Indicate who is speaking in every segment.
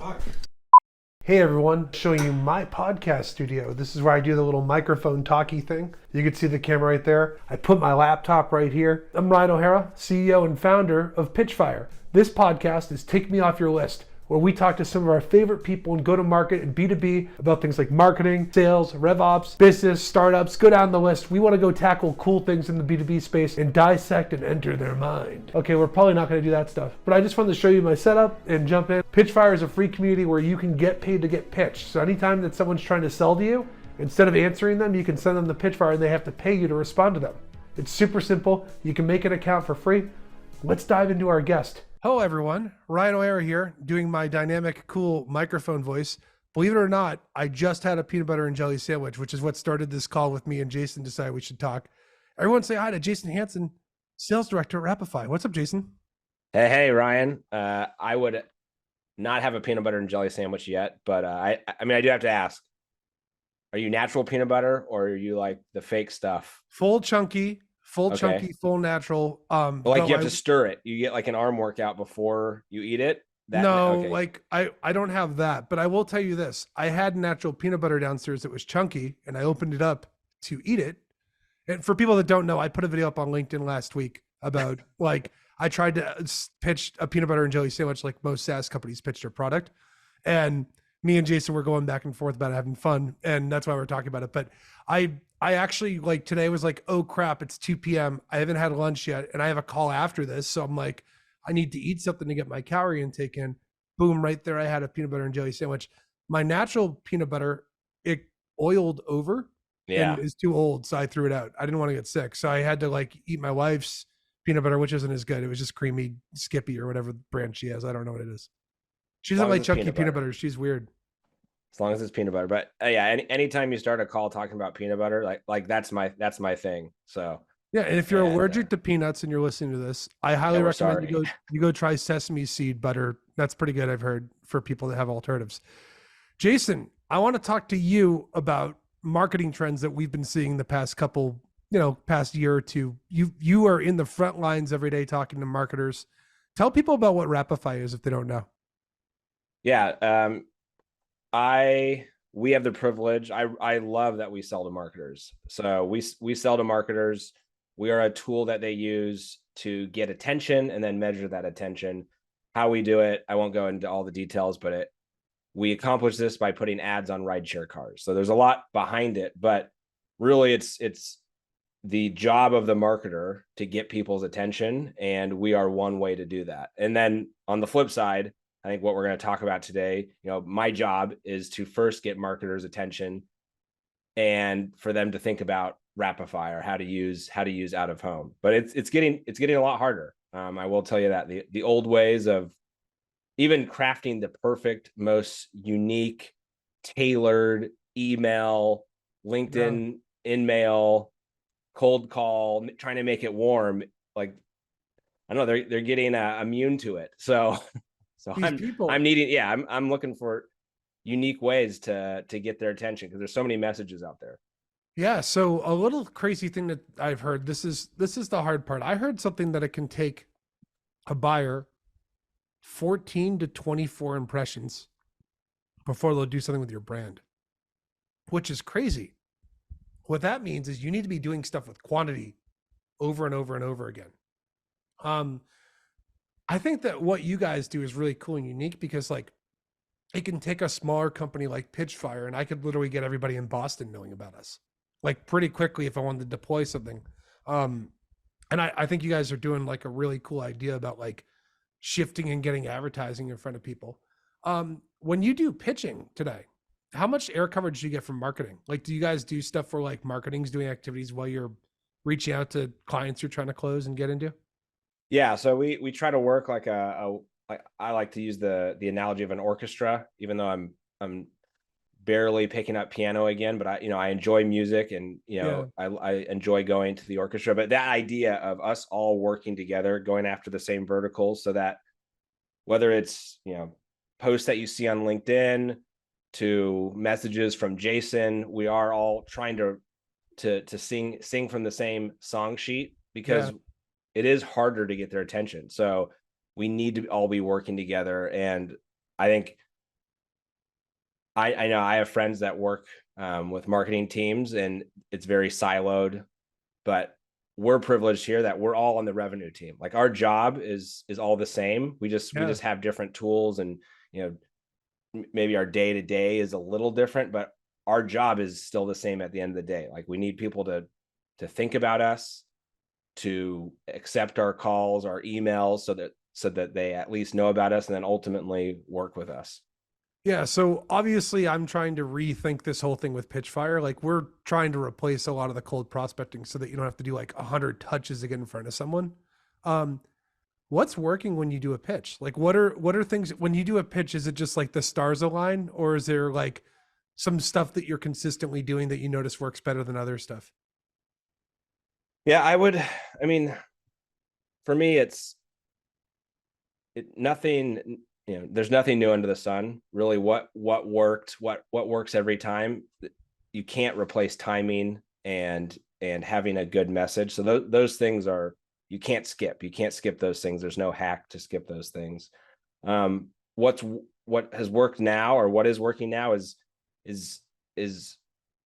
Speaker 1: Fuck. Hey everyone, showing you my podcast studio. This is where I do the little microphone talkie thing. You can see the camera right there. I put my laptop right here. I'm Ryan O'Hara, CEO and founder of Pitchfire. This podcast is Take Me Off Your List, where we talk to some of our favorite people in go-to-market and B2B about things like marketing, sales, RevOps, business, startups. Go down the list. We want to go tackle cool things in the B2B space and dissect and enter their mind. Okay, we're probably not going to do that stuff, but I just wanted to show you my setup and jump in. Pitchfire is a free community where you can get paid to get pitched. So anytime that someone's trying to sell to you, instead of answering them, you can send them the Pitchfire and they have to pay you to respond to them. It's super simple. You can make an account for free. Let's dive into our guest. Hello everyone, Ryan O'Hara here, doing my dynamic, cool microphone voice. Believe it or not, I just had a peanut butter and jelly sandwich, which is what started this call with me and Jason decided we should talk. Everyone say hi to Jason Hanson, Sales Director at Wrapify. What's up, Jason?
Speaker 2: Hey, Ryan. I would not have a peanut butter and jelly sandwich yet, but I mean, I do have to ask, are you natural peanut butter or are you like the fake stuff?
Speaker 1: Full chunky,
Speaker 2: Okay.
Speaker 1: full natural.
Speaker 2: Like you have to stir it. You get like an arm workout before you eat it.
Speaker 1: No,
Speaker 2: Okay.
Speaker 1: like I don't have that, but I will tell you this. I had natural peanut butter downstairs that was chunky and I opened it up to eat it. And for people that don't know, I put a video up on LinkedIn last week about like I tried to pitch a peanut butter and jelly sandwich like most SaaS companies pitch their product. And me and Jason were going back and forth about having fun. And that's why we're talking about it. But I actually like today was like, oh crap, it's 2 p.m. I haven't had lunch yet. And I have a call after this. So I'm like, I need to eat something to get my calorie intake in. Boom, right there. I had a peanut butter and jelly sandwich. My natural peanut butter, it oiled over
Speaker 2: Yeah.
Speaker 1: and is too old. So I threw it out. I didn't want to get sick. So I had to like eat my wife's peanut butter, which isn't as good. It was just creamy Skippy or whatever brand she has. I don't know what it is. She doesn't like chunky peanut butter. She's weird.
Speaker 2: As long as it's peanut butter. But yeah, anytime you start a call talking about peanut butter, like that's my thing. So
Speaker 1: yeah, and if you're allergic to peanuts and you're listening to this, I highly recommend you go try sesame seed butter. That's pretty good, I've heard, for people that have alternatives. Jason, I want to talk to you about marketing trends that we've been seeing the past couple, past year or two. You are in the front lines every day talking to marketers. Tell people about what Wrapify is if they don't know.
Speaker 2: Yeah, we have the privilege. I love that we sell to marketers. So we sell to marketers. We are a tool that they use to get attention and then measure that attention. How we do it, I won't go into all the details, but we accomplish this by putting ads on rideshare cars. So there's a lot behind it, but really it's the job of the marketer to get people's attention, and we are one way to do that. And then on the flip side, I think what we're going to talk about today, my job is to first get marketers' attention and for them to think about Wrapify or how to use out of home. But it's getting a lot harder. I will tell you that the old ways of even crafting the perfect, most unique, tailored email, LinkedIn, InMail, cold call, trying to make it warm, like I don't know, they're getting immune to it. So I'm looking for unique ways to get their attention because there's so many messages out there.
Speaker 1: Yeah. So a little crazy thing that I've heard, this is the hard part. I heard something that it can take a buyer 14 to 24 impressions before they'll do something with your brand, which is crazy. What that means is you need to be doing stuff with quantity over and over and over again. I think that what you guys do is really cool and unique because like it can take a smaller company like Pitchfire and I could literally get everybody in Boston knowing about us like pretty quickly if I wanted to deploy something. And I think you guys are doing like a really cool idea about like shifting and getting advertising in front of people. When you do pitching today, how much air coverage do you get from marketing? Like, do you guys do stuff where like marketing's doing activities while you're reaching out to clients you're trying to close and get into?
Speaker 2: Yeah, so we try to work like like I like to use the analogy of an orchestra, even though I'm barely picking up piano again, but I enjoy music and I enjoy going to the orchestra. But that idea of us all working together, going after the same verticals, so that whether it's posts that you see on LinkedIn to messages from Jason, we are all trying to sing from the same song sheet because it is harder to get their attention. So we need to all be working together. And I think I know I have friends that work with marketing teams, and it's very siloed, but we're privileged here that we're all on the revenue team. Like our job is all the same. We
Speaker 1: Yeah.
Speaker 2: just have different tools, and you know, maybe our day to day is a little different, but our job is still the same at the end of the day. Like we need people to think about us, to accept our calls, our emails, so that they at least know about us and then ultimately work with us.
Speaker 1: Yeah, so obviously I'm trying to rethink this whole thing with Pitchfire. Like we're trying to replace a lot of the cold prospecting so that you don't have to do like 100 touches to get in front of someone. Um, what's working when you do a pitch? Like what are things when you do a pitch? Is it just like the stars align, or is there like some stuff that you're consistently doing that you notice works better than other stuff?
Speaker 2: Yeah, I mean, for me, nothing, you know, there's nothing new under the sun. Really, what worked, what works every time. You can't replace timing and having a good message. So those things are, you can't skip. You can't skip those things. There's no hack to skip those things. What's what has worked now, or what is working now, is is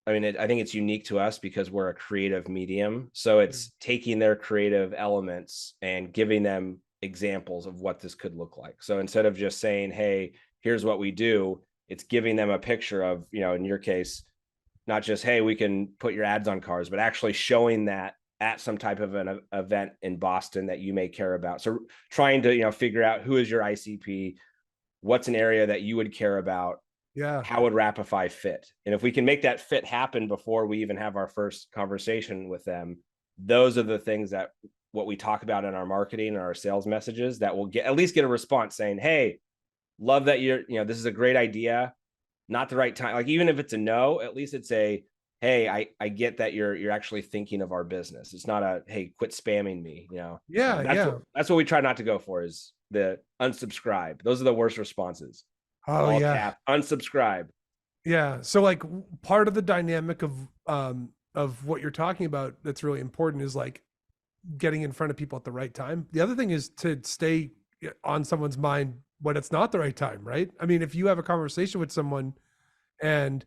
Speaker 2: I mean, I think it's unique to us because we're a creative medium. So
Speaker 1: Mm.
Speaker 2: it's taking their creative elements and giving them examples of what this could look like. So instead of just saying, hey, here's what we do, it's giving them a picture of, you know, in your case, not just, hey, we can put your ads on cars, but actually showing that at some type of an event in Boston that you may care about. So trying to, you know, figure out who is your ICP, what's an area that you would care about,
Speaker 1: Yeah.
Speaker 2: how would Wrapify fit? And if we can make that fit happen before we even have our first conversation with them, those are the things that what we talk about in our marketing and our sales messages that will get at least get a response saying, hey, love that you're, you know, this is a great idea, not the right time. Like even if it's a no, at least it's a, hey, I get that you're actually thinking of our business. It's not a, hey, quit spamming me, you know.
Speaker 1: Yeah, yeah.
Speaker 2: That's what we try not to go for, is the unsubscribe. Those are the worst responses.
Speaker 1: Oh
Speaker 2: All
Speaker 1: yeah.
Speaker 2: cap, unsubscribe.
Speaker 1: Yeah. So like part of the dynamic of what you're talking about that's really important is like getting in front of people at the right time. The other thing is to stay on someone's mind when it's not the right time, right? I mean, if you have a conversation with someone and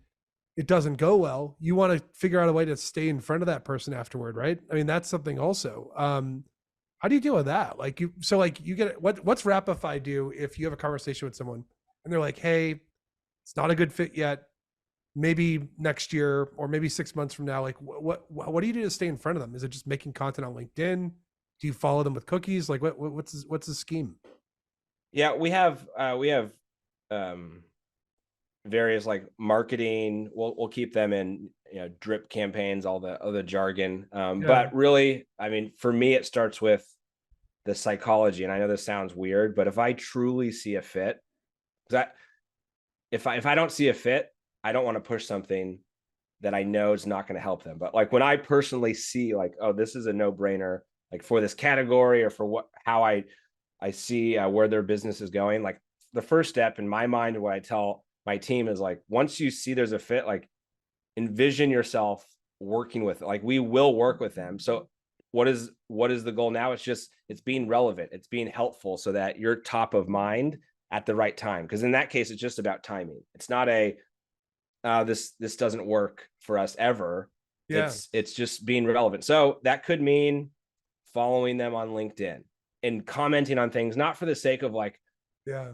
Speaker 1: it doesn't go well, you want to figure out a way to stay in front of that person afterward, right? I mean, that's something also. How do you deal with that? Like you get what's Wrapify do if you have a conversation with someone and they're like, hey, it's not a good fit yet. Maybe next year or maybe 6 months from now, like what do you do to stay in front of them? Is it just making content on LinkedIn? Do you follow them with cookies? Like what's the scheme?
Speaker 2: Yeah, we have um various like marketing. We'll keep them in, you know, drip campaigns, all the other jargon.
Speaker 1: Yeah.
Speaker 2: But really, I mean, for me, it starts with the psychology. And I know this sounds weird, but if I truly see a fit, because if I don't see a fit, I don't want to push something that I know is not going to help them. But like when I personally see like, oh, this is a no brainer, like for this category or for what how I see where their business is going. Like the first step in my mind, and what I tell my team is like, once you see there's a fit, like envision yourself working with, like we will work with them. So what is the goal now? It's just, it's being relevant, it's being helpful so that you're top of mind at the right time. Because in that case, it's just about timing. It's not a this doesn't work for us ever.
Speaker 1: Yeah.
Speaker 2: It's just being relevant. So that could mean following them on LinkedIn and commenting on things, not for the sake of like,
Speaker 1: Yeah.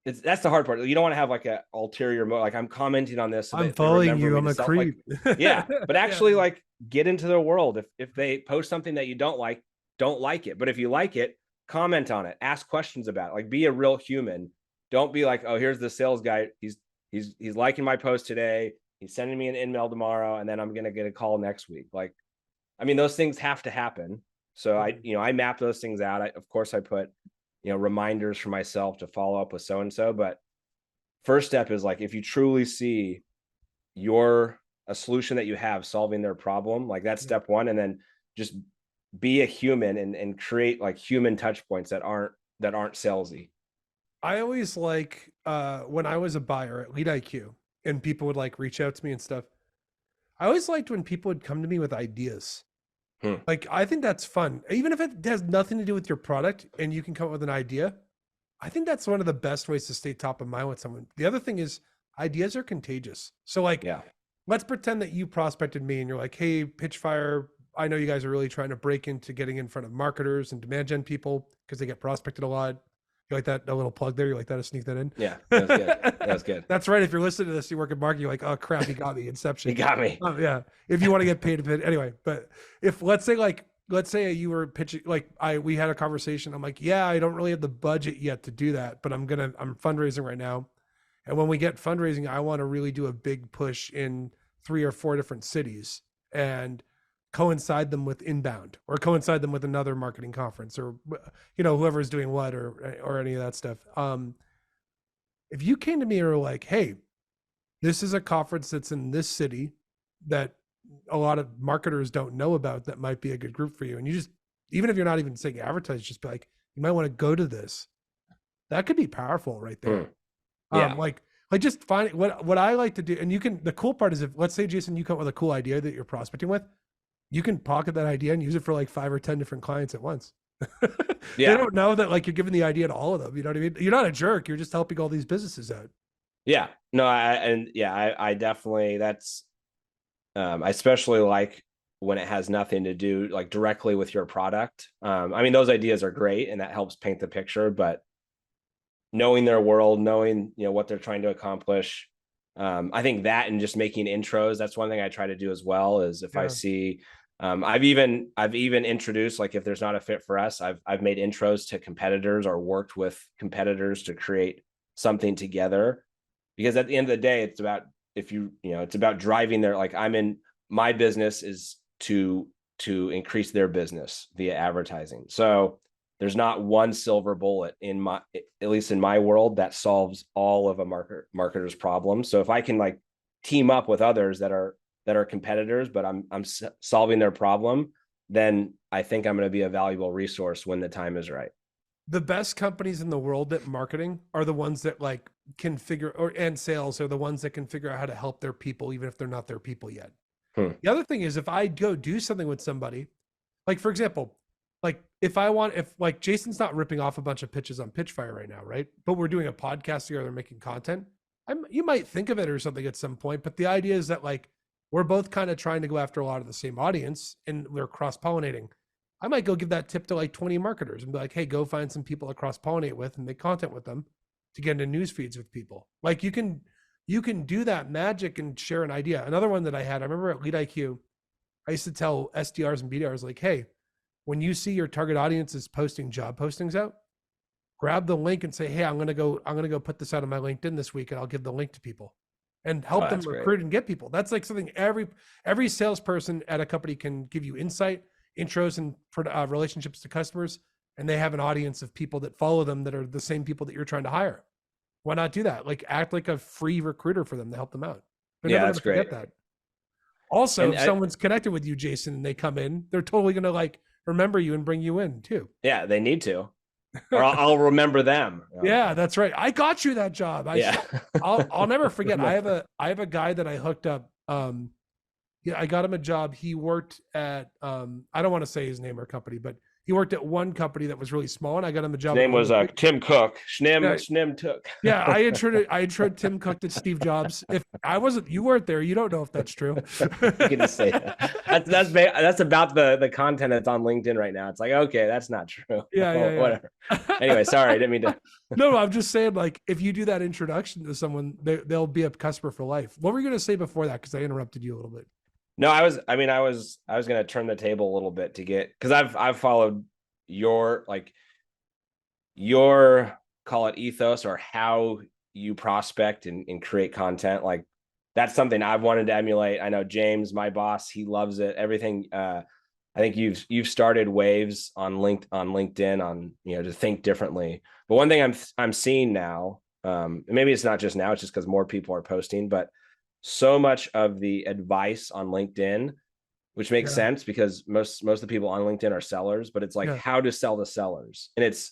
Speaker 2: that's the hard part. You don't want to have like a ulterior motive, like I'm commenting on this so
Speaker 1: I'm
Speaker 2: that they
Speaker 1: following
Speaker 2: remember
Speaker 1: you.
Speaker 2: me
Speaker 1: I'm
Speaker 2: to
Speaker 1: a
Speaker 2: sell. Like,
Speaker 1: creep.
Speaker 2: yeah, but
Speaker 1: Yeah.
Speaker 2: actually like get into their world. If they post something that you don't like it. But if you like it, comment on it, ask questions about it, like be a real human. Don't be like, oh, here's the sales guy. He's liking my post today. He's sending me an email tomorrow, and then I'm gonna get a call next week. Like, I mean, those things have to happen. So I map those things out. Of course, I put, you know, reminders for myself to follow up with so and so. But first step is like, if you truly see your a solution that you have solving their problem, like that's step one, and then just be a human and create like human touch points that aren't salesy.
Speaker 1: I always like when I was a buyer at Lead IQ and people would like reach out to me and stuff. I always liked when people would come to me with ideas.
Speaker 2: Hmm.
Speaker 1: Like I think that's fun. Even if it has nothing to do with your product and you can come up with an idea, I think that's one of the best ways to stay top of mind with someone. The other thing is ideas are contagious. So like,
Speaker 2: Yeah.
Speaker 1: let's pretend that you prospected me and you're like, hey, Pitchfire, I know you guys are really trying to break into getting in front of marketers and demand gen people because they get prospected a lot. You like that? A little plug there? You like that to sneak that in?
Speaker 2: Yeah. That was good. That was good.
Speaker 1: That's right. If you're listening to this, you work in marketing, you're like, oh crap, he got me. Inception.
Speaker 2: You got me.
Speaker 1: Yeah. If you want to get paid, anyway. But if let's say you were pitching, like we had a conversation. I'm like, yeah, I don't really have the budget yet to do that, but I'm fundraising right now. And when we get fundraising, I want to really do a big push in 3 or 4 different cities and coincide them with inbound or coincide them with another marketing conference or whoever's doing what or any of that stuff. If you came to me and were like, hey, this is a conference that's in this city that a lot of marketers don't know about, that might be a good group for you, and you just, even if you're not even saying advertise, just be like, you might want to go to this, that could be powerful right there.
Speaker 2: Yeah.
Speaker 1: Like just find what I like to do. And the cool part is, if let's say, Jason, you come up with a cool idea that you're prospecting with, you can pocket that idea and use it for like 5 or 10 different clients at once.
Speaker 2: Yeah.
Speaker 1: They don't know that like you're giving the idea to all of them. You know what I mean? You're not a jerk. You're just helping all these businesses out.
Speaker 2: Yeah. No, I definitely, that's, I especially like when it has nothing to do like directly with your product. I mean, those ideas are great and that helps paint the picture, but knowing their world, knowing, what they're trying to accomplish. I think that, and just making intros, that's one thing I try to do as well, is if I see, I've even introduced, like if there's not a fit for us, I've made intros to competitors or worked with competitors to create something together. Because at the end of the day, it's about, it's about driving their, like my business is to increase their business via advertising. So there's not one silver bullet at least in my world, that solves all of a marketer's problems. So if I can like team up with others that are competitors, but I'm solving their problem, then I think I'm going to be a valuable resource when the time is right.
Speaker 1: The best companies in the world at marketing are the ones that like can and sales are the ones that can figure out how to help their people, even if they're not their people yet. The other thing is, if I go do something with somebody, like for example, like if like Jason's not ripping off a bunch of pitches on Pitchfire right now, right? But we're doing a podcast together, making content. You might think of it or something at some point, but the idea is that like we're both kind of trying to go after a lot of the same audience and we're cross-pollinating. I might go give that tip to like 20 marketers and be like, hey, go find some people to cross-pollinate with and make content with them to get into news feeds with people. Like you can do that magic and share an idea. Another one that I remember at Lead IQ, I used to tell SDRs and BDRs like, hey, when you see your target audience is posting job postings out, grab the link and say, hey, I'm going to go put this out on my LinkedIn this week, and I'll give the link to people and help them recruit and get people. That's like something every salesperson at a company can give you insight, intros, and relationships to customers. And they have an audience of people that follow them that are the same people that you're trying to hire. Why not do that? Like act like a free recruiter for them to help them out.
Speaker 2: Yeah, that's great.
Speaker 1: That. Also, if someone's connected with you, Jason, and they come in, they're totally going to like remember you and bring you in too.
Speaker 2: Yeah, they need to, or I'll remember them.
Speaker 1: Yeah, that's right. I got you that job. I'll never forget. I have a guy that I hooked up. I got him a job. He worked at I don't want to say his name or company, but he worked at one company that was really small, and I got him a job.
Speaker 2: His name was Tim Cook. Schnim Took.
Speaker 1: Yeah, I introduced Tim Cook to Steve Jobs. If you weren't there, you don't know if that's true.
Speaker 2: You can just say that. That's about the content that's on LinkedIn right now. It's like, okay, that's not true.
Speaker 1: Yeah.
Speaker 2: Whatever. Anyway, sorry, I didn't mean to.
Speaker 1: No, I'm just saying, like, if you do that introduction to someone, they'll be a customer for life. What were you going to say before that? Because I interrupted you a little bit.
Speaker 2: No, I was going to turn the table a little bit to get, because I've followed your call it ethos, or how you prospect and create content. Like that's something I've wanted to emulate. I know James, my boss, he loves it. Everything. I think you've started waves on LinkedIn to think differently. But one thing I'm seeing now, maybe it's not just now, it's just because more people are posting, but so much of the advice on LinkedIn, which makes sense because most of the people on LinkedIn are sellers, but it's like how to sell to sellers. And it's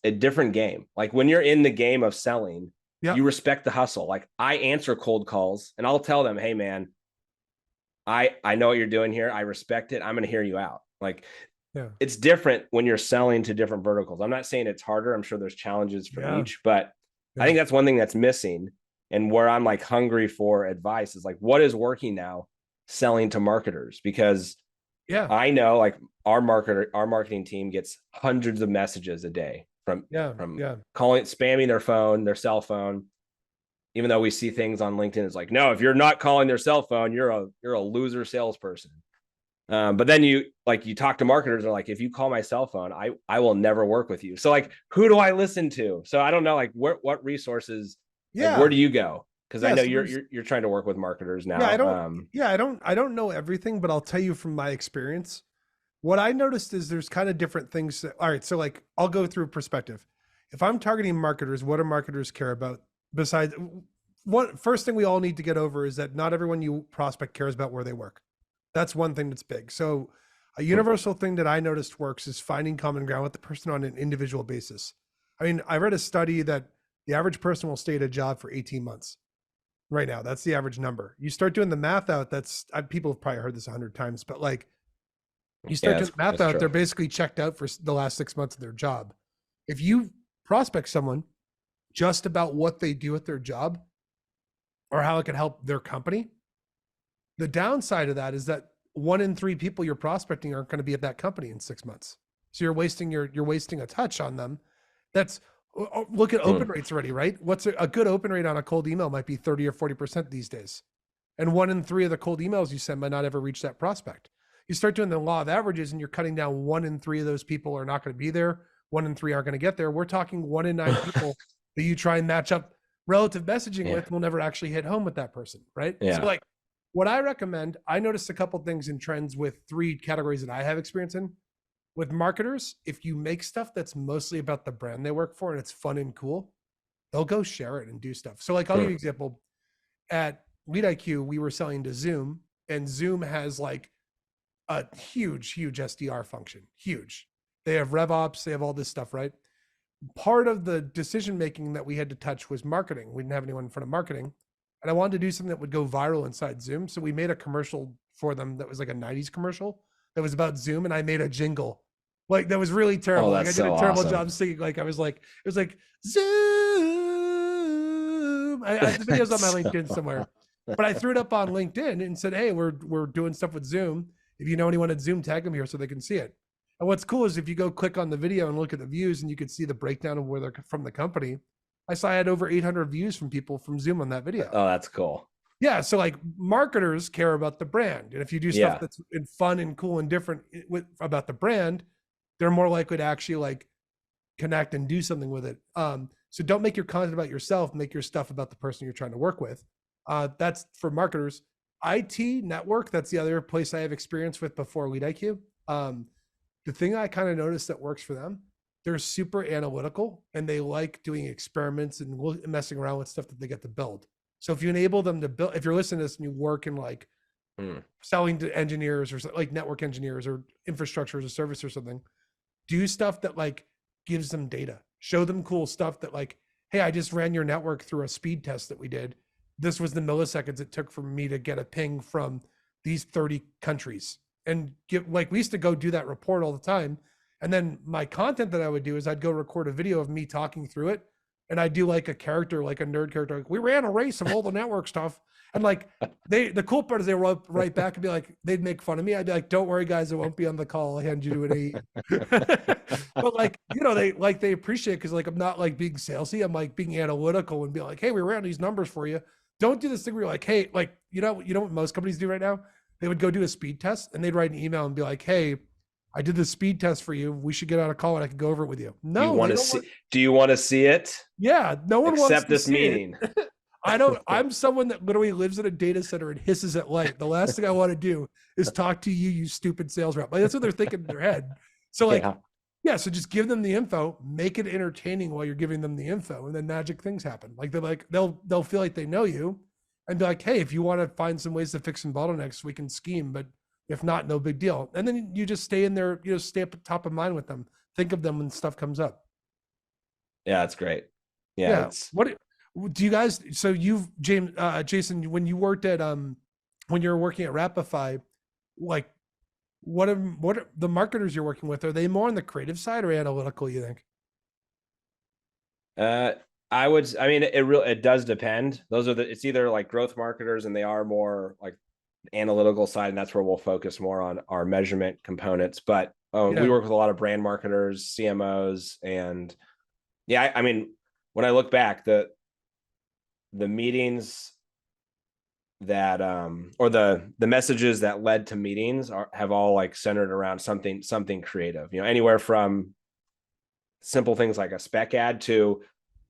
Speaker 2: a different game. Like when you're in the game of selling, you respect the hustle. Like I answer cold calls and I'll tell them, hey man, I know what you're doing here. I respect it. I'm going to hear you out. Like it's different when you're selling to different verticals. I'm not saying it's harder. I'm sure there's challenges for each, but I think that's one thing that's missing And where I'm like hungry for advice is like, what is working now selling to marketers? Because
Speaker 1: Yeah.
Speaker 2: I know like our marketing team gets hundreds of messages a day from
Speaker 1: Yeah.
Speaker 2: calling, spamming their phone, their cell phone. Even though we see things on LinkedIn, it's like, no, if you're not calling their cell phone, you're a loser salesperson. But then you talk to marketers, are like, if you call my cell phone, I will never work with you. So like, who do I listen to? So I don't know, like what resources, like where
Speaker 1: Yeah.
Speaker 2: do you go? Because I
Speaker 1: Yeah.
Speaker 2: know
Speaker 1: So
Speaker 2: you're trying to work with marketers
Speaker 1: yeah, I
Speaker 2: now.
Speaker 1: don't, I don't know everything, but I'll tell you from my experience. What I noticed is there's kind of different things. All right. So like, I'll go through perspective. If I'm targeting marketers, what do marketers care about besides what first thing we all need to get over is that not everyone you prospect cares about where they work. That's one thing that's big. So a universal thing that I noticed works is finding common ground with the person on an individual basis. I mean, I read a study that the average person will stay at a job for 18 months right now. That's the average number. You start doing the math out. People have probably heard this 100 times, but like you start
Speaker 2: Yeah,
Speaker 1: doing the math
Speaker 2: that's
Speaker 1: out, they're
Speaker 2: true.
Speaker 1: basically checked out for the last 6 months of their job. If you prospect someone just about what they do at their job or how it can help their company, the downside of that is that 1 in 3 people you're prospecting aren't going to be at that company in 6 months. So you're wasting a touch on them. That's look at open rates already, right? What's a good open rate on a cold email might be 30 or 40% these days. And 1 in 3 of the cold emails you send might not ever reach that prospect. You start doing the law of averages and you're cutting down 1 in 3 of those people are not going to be there. 1 in 3 aren't going to get there. We're talking 1 in 9 people that you try and match up relative messaging
Speaker 2: Yeah.
Speaker 1: with will never actually hit home with that person, right?
Speaker 2: Yeah.
Speaker 1: So like what I recommend, I noticed a couple things in trends with 3 categories that I have experience in. With marketers, if you make stuff that's mostly about the brand they work for and it's fun and cool, they'll go share it and do stuff. So like I'll give you an example. At Lead IQ, we were selling to Zoom, and Zoom has like a huge SDR function. Huge. They have RevOps, they have all this stuff, right? Part of the decision making that we had to touch was marketing. We didn't have anyone in front of marketing. And I wanted to do something that would go viral inside Zoom. So we made a commercial for them that was like a 90s commercial that was about Zoom, and I made a jingle. Like that was really terrible.
Speaker 2: Oh,
Speaker 1: Like I
Speaker 2: that's
Speaker 1: did
Speaker 2: so
Speaker 1: a terrible
Speaker 2: awesome.
Speaker 1: job singing. Like it was like Zoom. The video's on my LinkedIn somewhere. But I threw it up on LinkedIn and said, hey, we're doing stuff with Zoom. If you know anyone at Zoom, tag them here so they can see it. And what's cool is if you go click on the video and look at the views and you could see the breakdown of where they're from the company. I saw I had over 800 views from people from Zoom on that video.
Speaker 2: Oh, that's cool.
Speaker 1: Yeah. So like marketers care about the brand. And if you do stuff that's fun and cool and different about the brand, they're more likely to actually like connect and do something with it. So don't make your content about yourself, make your stuff about the person you're trying to work with. That's for marketers. IT network, that's the other place I have experience with before Lead IQ. The thing I kind of noticed that works for them, they're super analytical and they like doing experiments and messing around with stuff that they get to build. So if you enable them to build, if you're listening to this and you work in like selling to engineers or like network engineers or infrastructure as a service or something, do stuff that like gives them data, show them cool stuff that like, hey, I just ran your network through a speed test that we did. This was the milliseconds it took for me to get a ping from these 30 countries. And we used to go do that report all the time. And then my content that I would do is I'd go record a video of me talking through it. And I do like a character, like a nerd character. Like, we ran a race of all the network stuff. And like the cool part is they wrote right back and be like, they'd make fun of me. I'd be like, don't worry guys, it won't be on the call. I'll hand you to an AE. But like, they appreciate it because like, I'm not like being salesy. I'm like being analytical and be like, hey, we ran these numbers for you. Don't do this thing where you're like, hey, like, you know what most companies do right now? They would go do a speed test and they'd write an email and be like, hey, I did the speed test for you. We should get on a call and I can go over it with you. No,
Speaker 2: do you want to see it?
Speaker 1: Yeah, no one wants to
Speaker 2: this meeting.
Speaker 1: I'm someone that literally lives in a data center and hisses at light. The last thing I want to do is talk to you, you stupid sales rep. Like that's what they're thinking in their head. So like, so just give them the info, make it entertaining while you're giving them the info, and then magic things happen. Like they'll feel like they know you and be like, hey, if you want to find some ways to fix some bottlenecks, we can scheme, but if not, no big deal. And then you just stay in there, stay up at top of mind with them. Think of them when stuff comes up.
Speaker 2: Yeah, that's great. Yeah.
Speaker 1: What do you guys? So Jason, when you worked at when you were working at Wrapify, like what are the marketers you're working with? Are they more on the creative side or analytical? You think?
Speaker 2: I mean, it does depend. Those are it's either like growth marketers and they are more like analytical side, and that's where we'll focus more on our measurement components. But we
Speaker 1: Yeah.
Speaker 2: work with a lot of brand marketers, CMOs, and yeah, I mean, when I look back, the meetings that or the messages that led to meetings have all like centered around something creative, anywhere from simple things like a spec ad to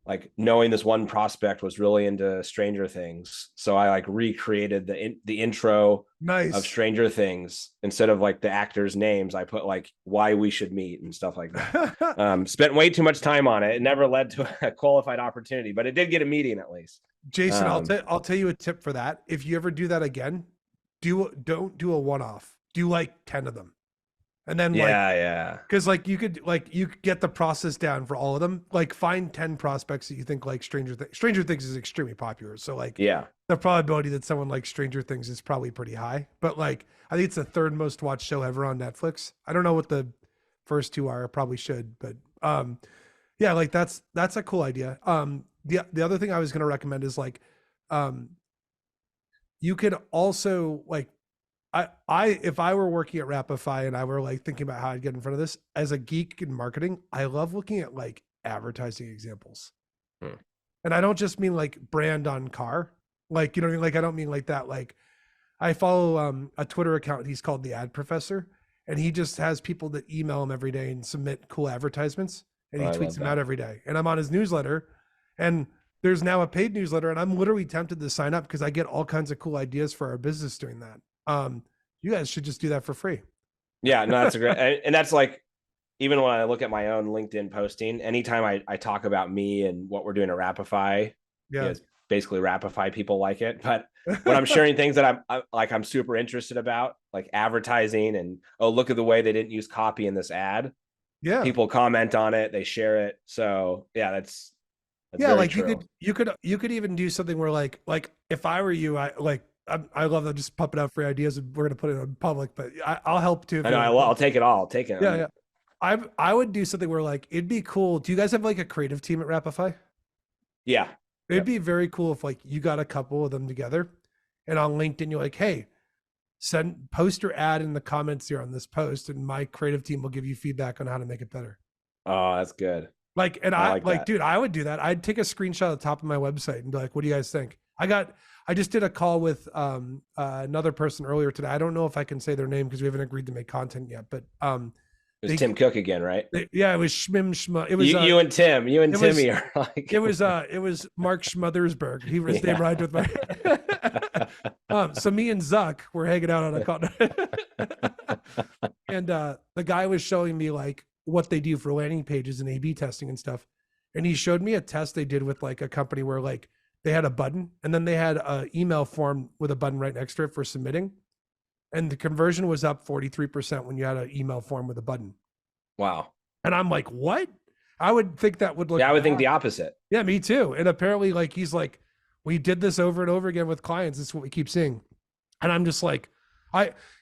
Speaker 2: like knowing this one prospect was really into Stranger Things, so I like recreated the intro of
Speaker 1: Nice.
Speaker 2: Stranger Things. Instead of like the actors' names, I put like why we should meet and stuff like that. Spent way too much time on it. It never led to a qualified opportunity, but it did get a meeting at least.
Speaker 1: Jason, I'll tell you a tip for that. If you ever do that again, don't do a one-off. Do like 10 of them. And then like,
Speaker 2: Yeah.
Speaker 1: because like you could get the process down for all of them. Like find 10 prospects that you think like Stranger Things is extremely popular. So like
Speaker 2: Yeah.
Speaker 1: the probability that someone likes Stranger Things is probably pretty high. But like I think it's the third most watched show ever on Netflix. I don't know what the first two are. I probably should, but yeah, like that's a cool idea. The other thing I was gonna recommend is like um you could also like I if I were working at Wrapify and I were like thinking about how I'd get in front of this as a geek in marketing, I love looking at like advertising examples.
Speaker 2: Hmm.
Speaker 1: And I don't just mean like brand on car. Like, you know what I mean? Like I don't mean like that. Like I follow a Twitter account, he's called the Ad Professor, and he just has people that email him every day and submit cool advertisements and
Speaker 2: Oh,
Speaker 1: he
Speaker 2: I
Speaker 1: tweets
Speaker 2: love
Speaker 1: them out
Speaker 2: that.
Speaker 1: every day. And I'm on his newsletter and there's now a paid newsletter and I'm literally tempted to sign up because I get all kinds of cool ideas for our business doing that. You guys should just do that for free.
Speaker 2: Yeah, no, that's a great, and that's like, even when I look at my own LinkedIn posting, anytime I talk about me and what we're doing at Wrapify,
Speaker 1: Yeah.
Speaker 2: it's basically Wrapify people like it. But when I'm sharing things that I'm super interested about, like advertising, and oh, look at the way they didn't use copy in this ad,
Speaker 1: Yeah.
Speaker 2: people comment on it, they share it. So yeah, that's
Speaker 1: Yeah,
Speaker 2: very
Speaker 1: like
Speaker 2: true.
Speaker 1: you could even do something where like if I were you, I love that, just pumping out free ideas and we're gonna put it in public, but I'll help too if
Speaker 2: I
Speaker 1: you
Speaker 2: know,
Speaker 1: want.
Speaker 2: I'll take it all. I'll take it.
Speaker 1: Yeah, yeah. I would do something where like it'd be cool. Do you guys have like a creative team at Rapify?
Speaker 2: Yeah.
Speaker 1: It'd
Speaker 2: Yep.
Speaker 1: be very cool if like you got a couple of them together and on LinkedIn you're like, hey, post your ad in the comments here on this post and my creative team will give you feedback on how to make it better.
Speaker 2: Oh, that's good.
Speaker 1: Like, and
Speaker 2: I
Speaker 1: I
Speaker 2: like
Speaker 1: like,
Speaker 2: that.
Speaker 1: dude, I would do that. I'd take a screenshot at the top of my website and be like, what do you guys think? I just did a call with another person earlier today. I don't know if I can say their name because we haven't agreed to make content yet, but
Speaker 2: It was
Speaker 1: they,
Speaker 2: Tim Cook again, right?
Speaker 1: yeah, it was Schmim Schma.
Speaker 2: You and
Speaker 1: It was
Speaker 2: Timmy are like,
Speaker 1: it was Mark Schmothersberg. His name
Speaker 2: yeah.
Speaker 1: rhymed with my so me and Zuck were hanging out on a call. And the guy was showing me like what they do for landing pages and A/B testing and stuff. And he showed me a test they did with like a company where like they had a button and then they had a email form with a button right next to it for submitting. And the conversion was up 43% when you had an email form with a button.
Speaker 2: Wow.
Speaker 1: And I'm like, what? I would think that would look
Speaker 2: Yeah, I would think
Speaker 1: bad.
Speaker 2: the opposite.
Speaker 1: Yeah, me too. And apparently, like, he's like, we did this over and over again with clients. This is what we keep seeing. And I'm just like,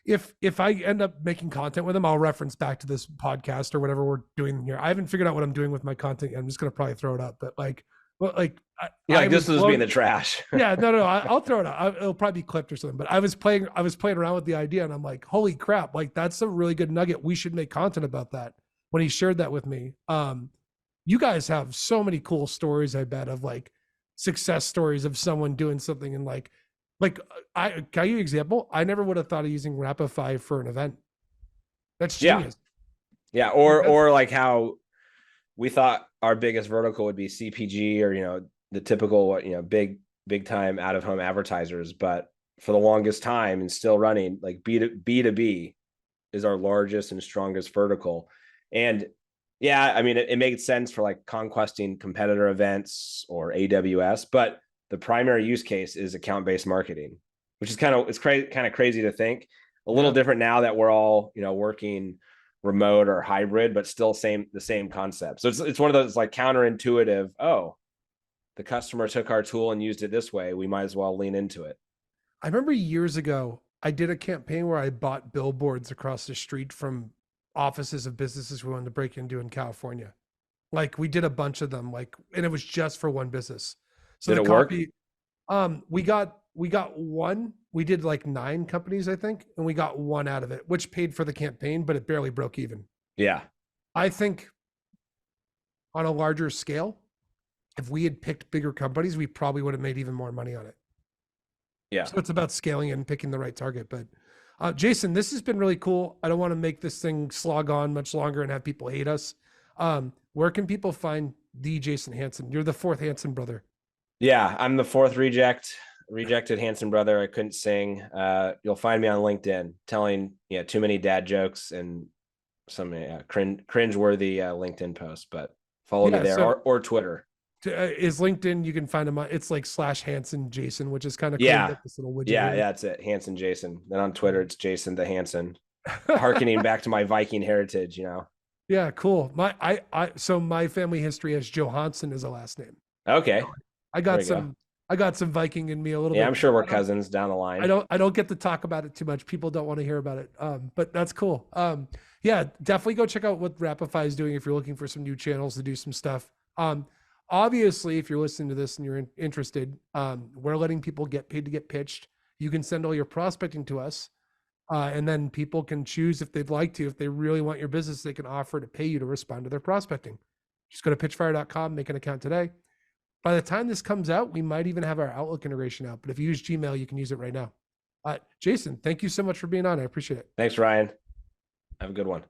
Speaker 1: if I end up making content with him, I'll reference back to this podcast or whatever we're doing here. I haven't figured out what I'm doing with my content yet. I'm just gonna probably throw it up. But like,
Speaker 2: You're
Speaker 1: I
Speaker 2: like,
Speaker 1: was
Speaker 2: this was
Speaker 1: blown.
Speaker 2: being the trash.
Speaker 1: Yeah, no, I'll throw it out. It'll probably be clipped or something. But I was playing around with the idea, and I'm like, holy crap! Like that's a really good nugget. We should make content about that. When he shared that with me, you guys have so many cool stories. I bet of like success stories of someone doing something and like I can I give you an example. I never would have thought of using Wrapify for an event. That's
Speaker 2: Yeah.
Speaker 1: genius.
Speaker 2: Yeah.
Speaker 1: Like,
Speaker 2: Or like how we thought our biggest vertical would be CPG, or, the typical, big time out of home advertisers. But for the longest time and still running, like B2B is our largest and strongest vertical. And yeah, I mean, it made sense for like conquesting competitor events or AWS, but the primary use case is account-based marketing, which is kind of crazy to think. A little
Speaker 1: yeah.
Speaker 2: different now that we're all, working remote or hybrid, but still the same concept. So it's one of those like counterintuitive, oh, the customer took our tool and used it this way, we might as well lean into it.
Speaker 1: I remember years ago, I did a campaign where I bought billboards across the street from offices of businesses we wanted to break into in California. Like we did a bunch of them, like, and it was just for one business. So
Speaker 2: Did
Speaker 1: the
Speaker 2: it work?
Speaker 1: copy, we got one. We did like 9 companies, I think, and we got one out of it, which paid for the campaign, but it barely broke even.
Speaker 2: Yeah.
Speaker 1: I think on a larger scale, if we had picked bigger companies, we probably would have made even more money on it.
Speaker 2: Yeah.
Speaker 1: So it's about scaling it and picking the right target. But Jason, this has been really cool. I don't want to make this thing slog on much longer and have people hate us. Where can people find the Jason Hanson? You're the 4th Hanson brother.
Speaker 2: Yeah. I'm the 4th rejected Hanson brother. I couldn't sing. You'll find me on LinkedIn telling too many dad jokes and some cringe-worthy LinkedIn posts, but follow me there, or Twitter.
Speaker 1: Is LinkedIn, you can find him on, it's like /Hanson Jason, which is kind of cool.
Speaker 2: Yeah.
Speaker 1: This little widget
Speaker 2: Yeah,
Speaker 1: here.
Speaker 2: that's it. Hanson Jason. Then on Twitter, it's Jason the Hanson. Harkening back to my Viking heritage,
Speaker 1: Yeah, cool. So my family history has Johansson as a last name.
Speaker 2: Okay.
Speaker 1: I got some Viking in me a little bit.
Speaker 2: Yeah, I'm sure we're cousins down the line.
Speaker 1: I don't get to talk about it too much. People don't want to hear about it. But that's cool. Yeah, definitely go check out what Wrapify is doing if you're looking for some new channels to do some stuff. Obviously, if you're listening to this and you're interested, we're letting people get paid to get pitched. You can send all your prospecting to us. And then people can choose if they'd like to. If they really want your business, they can offer to pay you to respond to their prospecting. Just go to pitchfire.com, make an account today. By the time this comes out, we might even have our Outlook integration out. But if you use Gmail, you can use it right now. Jason, thank you so much for being on. I appreciate it.
Speaker 2: Thanks, Ryan. Have a good one.